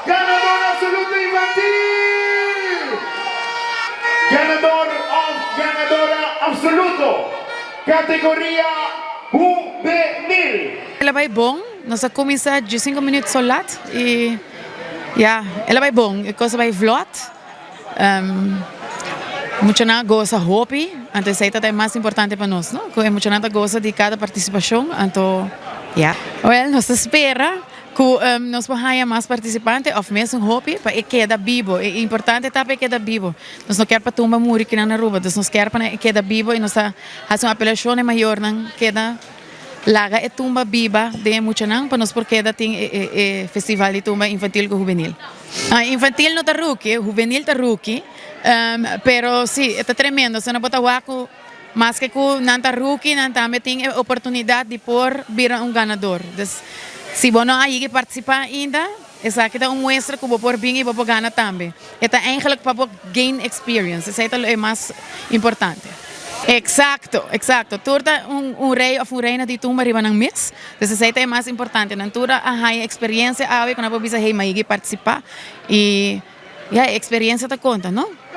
ganador absoluto infantil. Ganadora absoluto. Categoria Hubenil. Ela vai bom, nós começamos de 5 minutos solat e ela vai bom, a coisa vai vlot. Muita gente gosta de hobby, então isso é mais importante para nós, não? Porque muita gente gosta de cada participação, então, well, nós espera que nós vamos mais participantes, ou mesmo hobby, para que quede vivo. É importante é que quede vivo. Nós não queremos para Tumba morrer aqui na Aruba, nós queremos para que quede vivo e nós fazemos uma apelação maior, não queda laga e Tumba viva de muita gente, para nós porque tem festival de Tumba infantil com juvenil. Infantil não está rookie, juvenil está rookie. Pero sí, está tremendo. Se não botar waco, mais que não está rookie, não também tem a oportunidade de por vir ganador. Então, se você não aí participar ainda, essa aqui é mostra que você pode vir e você ganhar também. É eigenlijk para gain experience. Isso é o mais importante. Exacto. Turta rei ou reina de Tumba riba ng mix. Então, isso é mais importante. Na turta a experiência, quando você vai participar e a experiência te conta, não?